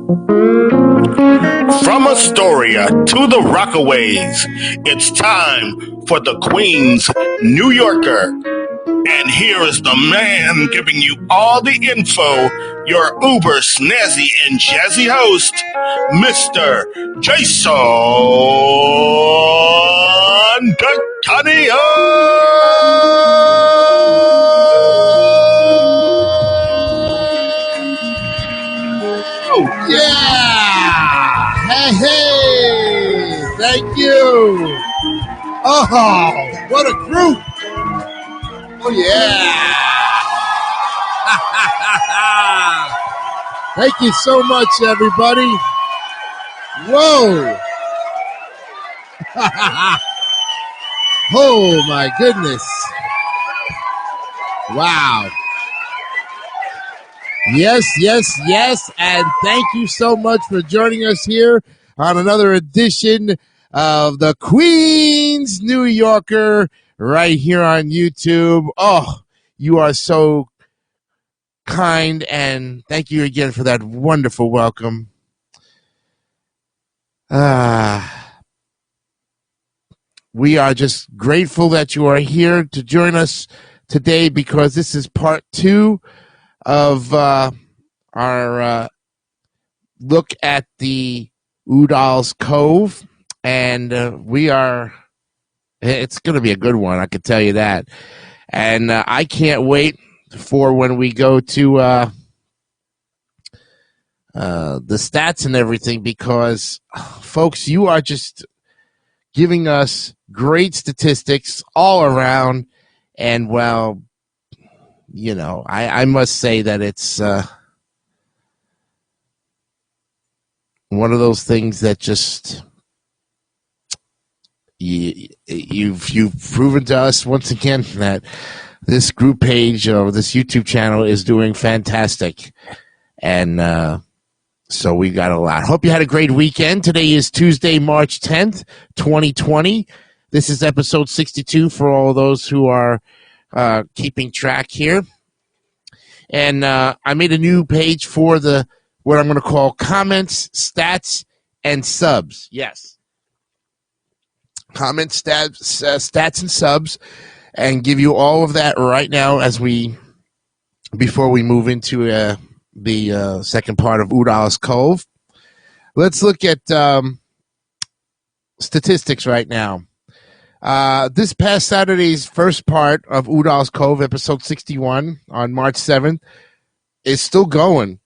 From Astoria to the Rockaways, it's time for the Queen's New Yorker. And here is the man giving you all the info, your uber snazzy and jazzy host, Mr. Jason Oh, yeah! Hey! Thank you! Oh, what a group! Oh, yeah! Thank you so much, everybody. Whoa! Oh, my goodness. Wow. Yes, yes, yes, and thank you so much for joining us here on another edition of the Queen's New Yorker right here on YouTube. Oh, you are so kind, and thank you again for that wonderful welcome. We are just grateful that you are here to join us today because this is part 2 of our look at the Udall's Cove, and it's going to be a good one, I can tell you that. And I can't wait for when we go to the stats and everything, because, folks, you are just giving us great statistics all around, and, well, you know, I must say that it's one of those things that just you've proven to us once again that this group page or this YouTube channel is doing fantastic, and so we got a lot. Hope you had a great weekend. Today is Tuesday, March 10th, 2020. This is episode 62 for all those who are keeping track here. And I made a new page for what I'm going to call comments, stats, and subs. Yes. Comments, stats, and subs, and give you all of that right now before we move into the second part of Udall's Cove. Let's look at statistics right now. This past Saturday's first part of Udall's Cove, episode 61, on March 7th, is still going.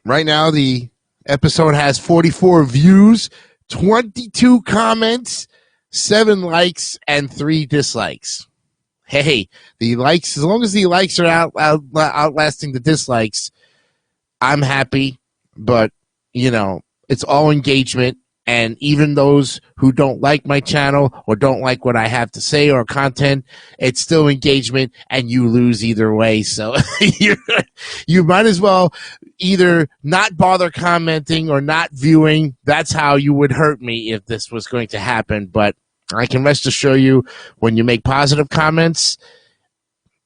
Right now, the episode has 44 views, 22 comments, 7 likes, and 3 dislikes. Hey, the likes, as long as the likes are outlasting the dislikes, I'm happy. But, you know, it's all engagement. And even those who don't like my channel or don't like what I have to say or content, it's still engagement, and you lose either way. So you might as well either not bother commenting or not viewing. That's how you would hurt me if this was going to happen. But I can rest assure you, when you make positive comments,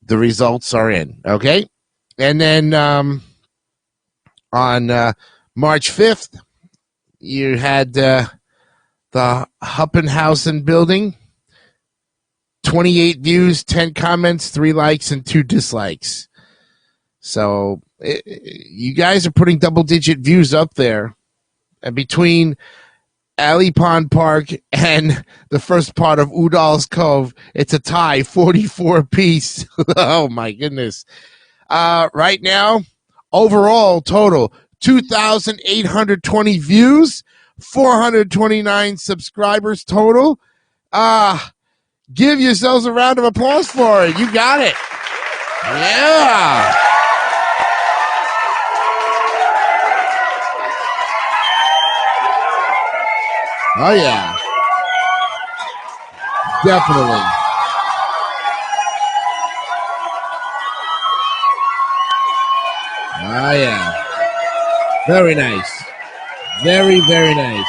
the results are in. Okay? And then on March 5th, you had the Huppenhausen building, 28 views, 10 comments, 3 likes, and 2 dislikes. So you guys are putting double-digit views up there. And between Alley Pond Park and the first part of Udall's Cove, it's a tie, 44 apiece. Oh, my goodness. Right now, overall total, 2,820 views, 429 subscribers total. Give yourselves a round of applause for it. You got it. Yeah. Oh, yeah. Definitely. Oh, yeah. Very nice. Very, very nice.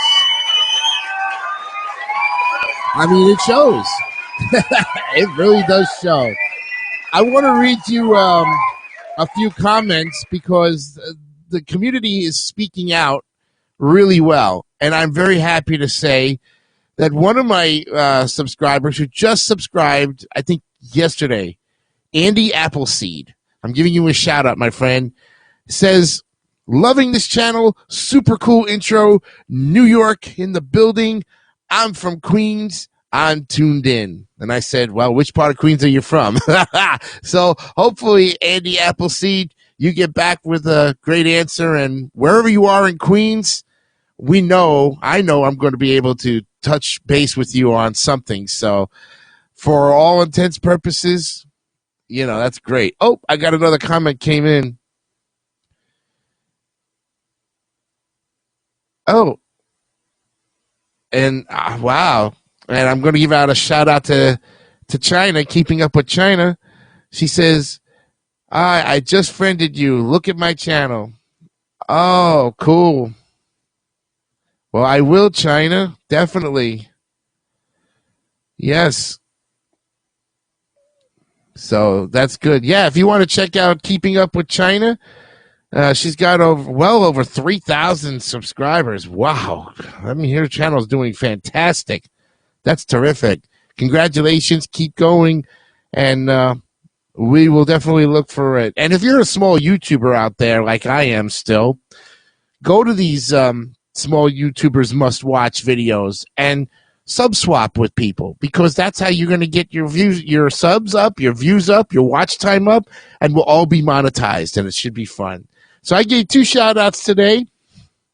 I mean, it shows. It really does show. I want to read you a few comments because the community is speaking out really well, and I'm very happy to say that one of my subscribers who just subscribed, I think yesterday, Andy Appleseed, I'm giving you a shout out, my friend, says, loving this channel, super cool intro, New York in the building, I'm from Queens, I'm tuned in. And I said, well, which part of Queens are you from? So hopefully, Andy Appleseed, you get back with a great answer, and wherever you are in Queens, I know I'm going to be able to touch base with you on something. So for all intents purposes, that's great. Oh, I got another comment came in. Oh, and wow. And I'm going to give out a shout out to China, Keeping Up with China. She says, I just friended you. Look at my channel. Oh, cool. Well, I will, China. Definitely. Yes. So that's good. Yeah, if you want to check out Keeping Up with China, she's got over 3,000 subscribers. Wow. I mean, her channel is doing fantastic. That's terrific. Congratulations. Keep going. And we will definitely look for it. And if you're a small YouTuber out there, like I am still, go to these small YouTubers must watch videos and sub swap with people, because that's how you're going to get your views, your subs up, your views up, your watch time up, and we'll all be monetized, and it should be fun. So I gave 2 shout outs today.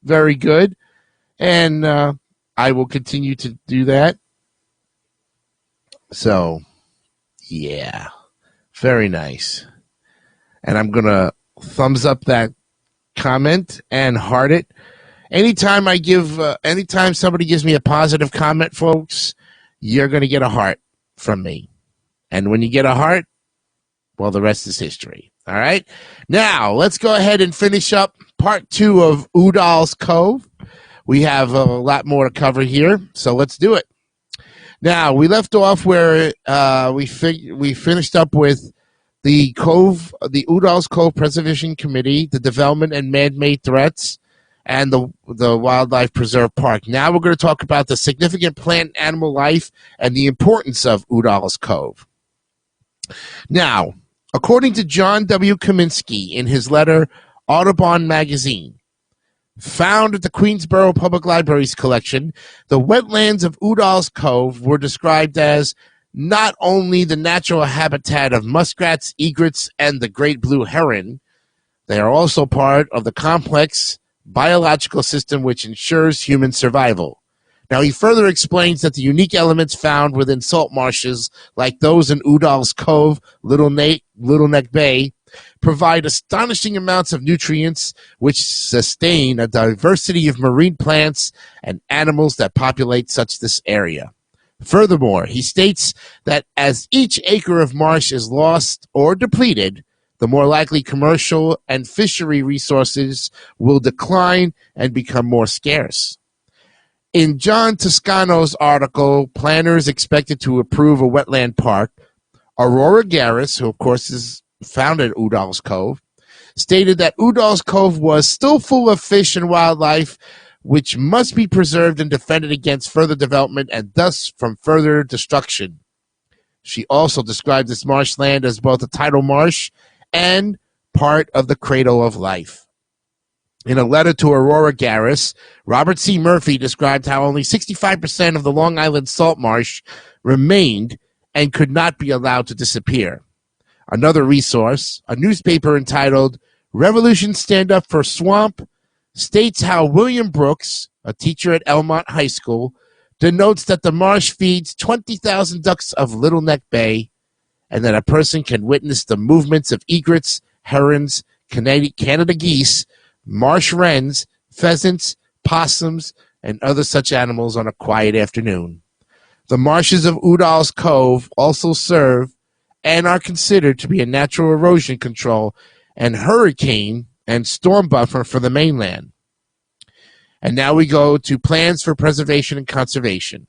Very good. And I will continue to do that. So, yeah, very nice. And I'm going to thumbs up that comment and heart it. Anytime somebody gives me a positive comment, folks, you're going to get a heart from me. And when you get a heart, well, the rest is history. All right. Now, let's go ahead and finish up part 2 of Udall's Cove. We have a lot more to cover here, so let's do it. Now, we left off where we finished up with the Udall's Cove Preservation Committee, the development and man-made threats, and the Wildlife Preserve Park. Now we're going to talk about the significant plant and animal life and the importance of Udall's Cove. Now, according to John W. Kaminsky in his letter Audubon Magazine, found at the Queensborough Public Library's collection, the wetlands of Udall's Cove were described as not only the natural habitat of muskrats, egrets, and the great blue heron, they are also part of the complex biological system which ensures human survival. Now, he further explains that the unique elements found within salt marshes, like those in Udall's Cove, Little Neck Bay, provide astonishing amounts of nutrients which sustain a diversity of marine plants and animals that populate this area. Furthermore, he states that as each acre of marsh is lost or depleted, the more likely commercial and fishery resources will decline and become more scarce. In John Toscano's article, Planners Expected to Approve a Wetland Park, Aurora Garris, who of course is founded Udall's Cove, stated that Udall's Cove was still full of fish and wildlife which must be preserved and defended against further development and thus from further destruction. She also described this marshland as both a tidal marsh and part of the cradle of life. In a letter to Aurora Garris, Robert C. Murphy described how only 65% of the Long Island salt marsh remained and could not be allowed to disappear. Another resource, a newspaper entitled Revolution Stand Up for Swamp, states how William Brooks, a teacher at Elmont High School, denotes that the marsh feeds 20,000 ducks of Little Neck Bay, and that a person can witness the movements of egrets, herons, Canada geese, marsh wrens, pheasants, possums, and other such animals on a quiet afternoon. The marshes of Udall's Cove also serve and are considered to be a natural erosion control and hurricane and storm buffer for the mainland. And now we go to plans for preservation and conservation.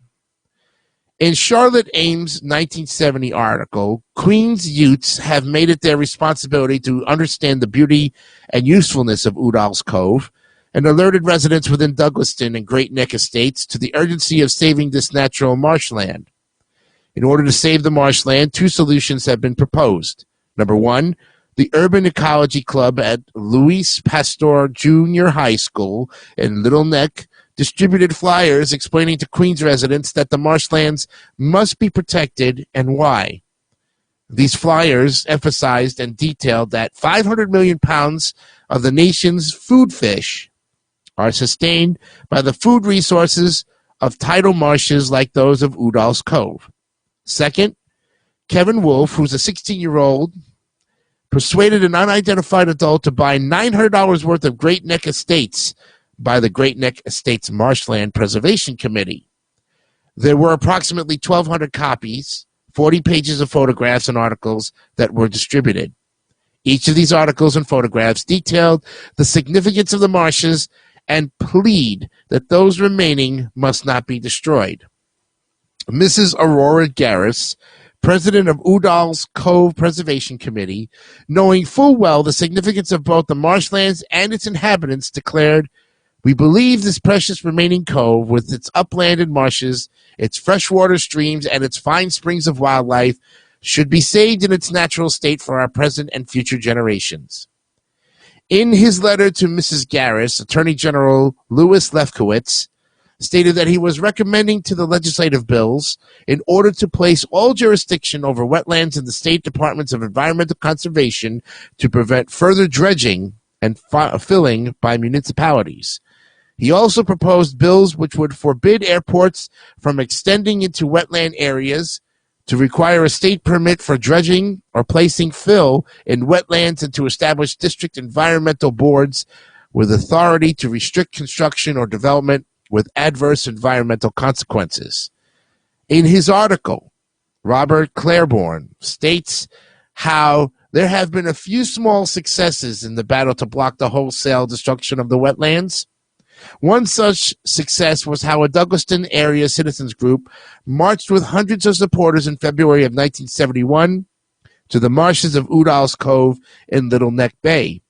In Charlotte Ames' 1970 article, Queens youths have made it their responsibility to understand the beauty and usefulness of Udall's Cove and alerted residents within Douglaston and Great Neck estates to the urgency of saving this natural marshland. In order to save the marshland, two solutions have been proposed. Number one, the Urban Ecology Club at Louis Pasteur Junior High School in Little Neck distributed flyers explaining to Queens residents that the marshlands must be protected and why. These flyers emphasized and detailed that 500 million pounds of the nation's food fish are sustained by the food resources of tidal marshes like those of Udall's Cove. Second, Kevin Wolf, who's a 16-year-old, persuaded an unidentified adult to buy $900 worth of Great Neck Estates by the Great Neck Estates Marshland Preservation Committee. There were approximately 1,200 copies, 40 pages of photographs and articles that were distributed. Each of these articles and photographs detailed the significance of the marshes and plead that those remaining must not be destroyed. Mrs. Aurora Garris, president of Udall's Cove Preservation Committee, knowing full well the significance of both the marshlands and its inhabitants, declared, "We believe this precious remaining cove, with its uplanded marshes, its freshwater streams, and its fine springs of wildlife, should be saved in its natural state for our present and future generations." In his letter to Mrs. Garris, Attorney General Louis Lefkowitz stated that he was recommending to the legislative bills in order to place all jurisdiction over wetlands in the state departments of environmental conservation to prevent further dredging and filling by municipalities. He also proposed bills which would forbid airports from extending into wetland areas, to require a state permit for dredging or placing fill in wetlands, and to establish district environmental boards with authority to restrict construction or development with adverse environmental consequences. In his article, Robert Claiborne states how there have been a few small successes in the battle to block the wholesale destruction of the wetlands. One such success was how a Douglaston area citizens group marched with hundreds of supporters in February of 1971 to the marshes of Udall's Cove in Little Neck Bay.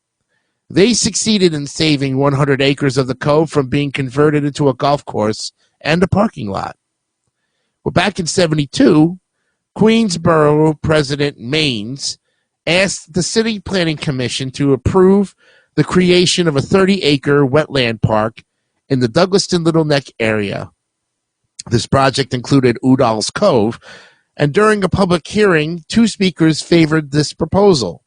They succeeded in saving 100 acres of the cove from being converted into a golf course and a parking lot. Well, back in 72, Queensborough President Maines asked the City Planning Commission to approve the creation of a 30-acre wetland park in the Douglaston Little Neck area. This project included Udall's Cove, and during a public hearing, two speakers favored this proposal.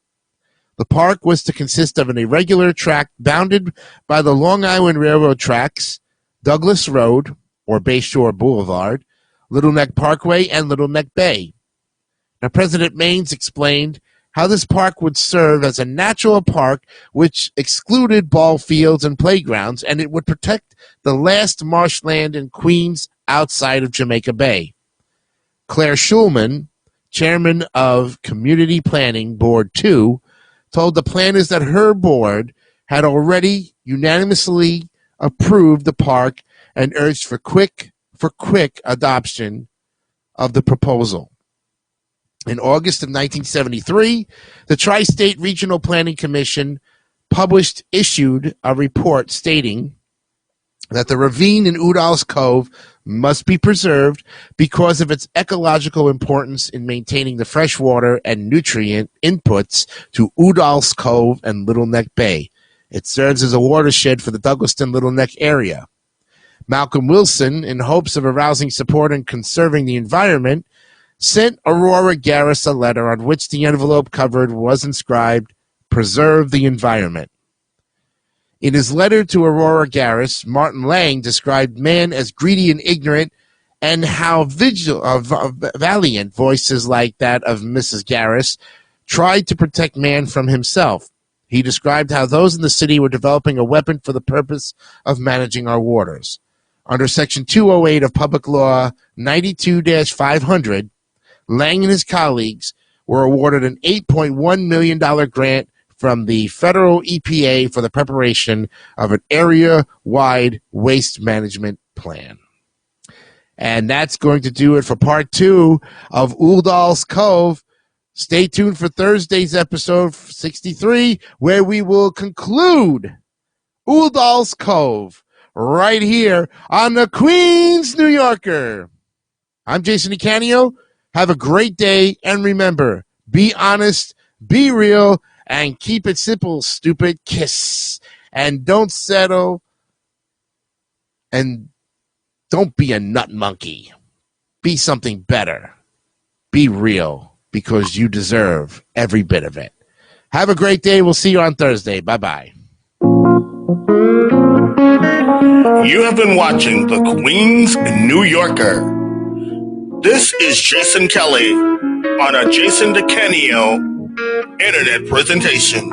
The park was to consist of an irregular tract bounded by the Long Island Railroad tracks, Douglas Road, or Bayshore Boulevard, Little Neck Parkway, and Little Neck Bay. Now, President Maines explained how this park would serve as a natural park which excluded ball fields and playgrounds, and it would protect the last marshland in Queens outside of Jamaica Bay. Claire Schulman, chairman of Community Planning Board 2, told the planners that her board had already unanimously approved the park and urged for quick adoption of the proposal. In August of 1973, the Tri-State Regional Planning Commission issued a report stating that the ravine in Udall's Cove must be preserved because of its ecological importance in maintaining the freshwater and nutrient inputs to Udall's Cove and Little Neck Bay. It serves as a watershed for the Douglaston Little Neck area. Malcolm Wilson, in hopes of arousing support and conserving the environment, sent Aurora Garris a letter on which the envelope covered was inscribed, "Preserve the Environment." In his letter to Aurora Garris, Martin Lang described man as greedy and ignorant, and how valiant voices like that of Mrs. Garris tried to protect man from himself. He described how those in the city were developing a weapon for the purpose of managing our waters. Under Section 208 of Public Law 92-500, Lang and his colleagues were awarded an $8.1 million grant from the federal EPA for the preparation of an area-wide waste management plan. And that's going to do it for part 2 of Uldal's Cove. Stay tuned for Thursday's episode 63, where we will conclude Uldal's Cove right here on the Queens New Yorker. I'm Jason Icanio. Have a great day, and remember, be honest, be real, and keep it simple, stupid. Kiss. And don't settle, and don't be a nut monkey. Be something better. Be real, because you deserve every bit of it. Have a great day. We'll see you on Thursday. Bye-bye. You have been watching the Queens New Yorker. This is Jason Kelly on a Jason DeCanio internet presentation.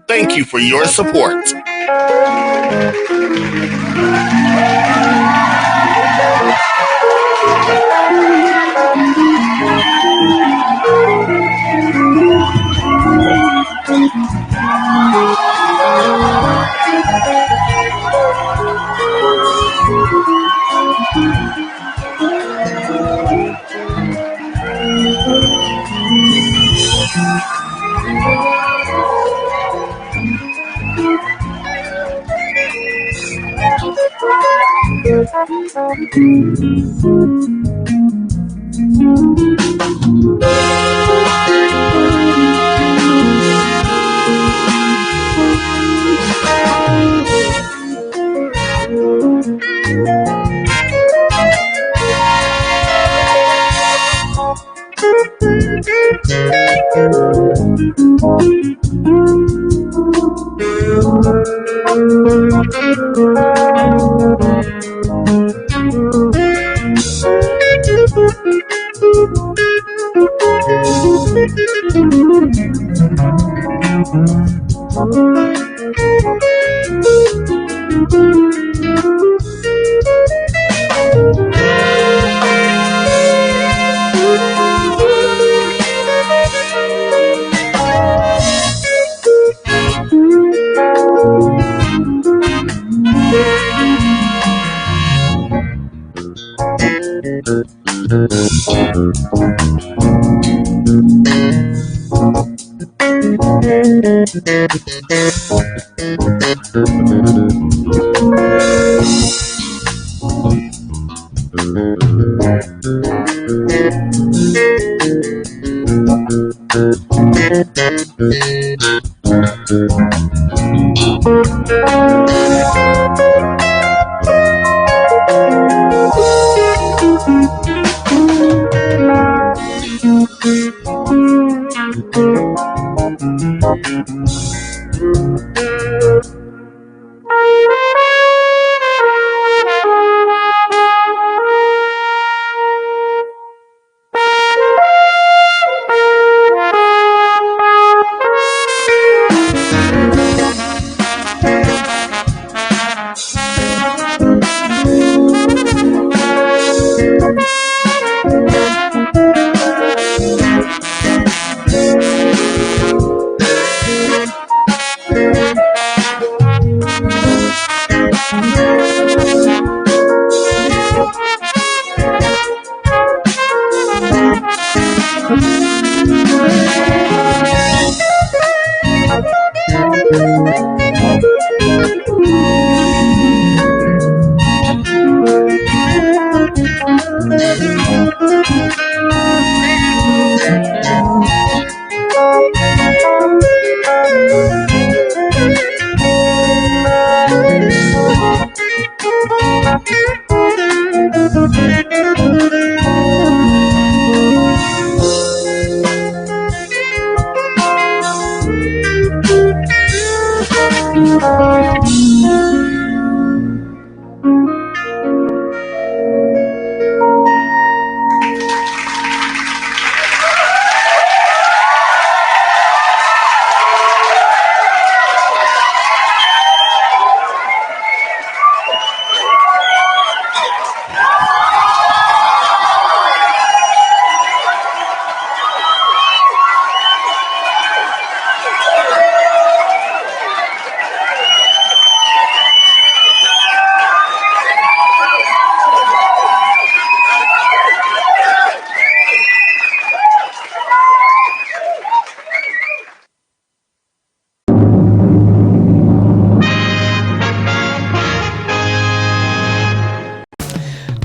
Thank you for your support.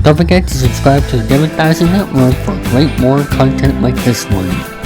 Don't forget to subscribe to the David Dyson Network for great more content like this one.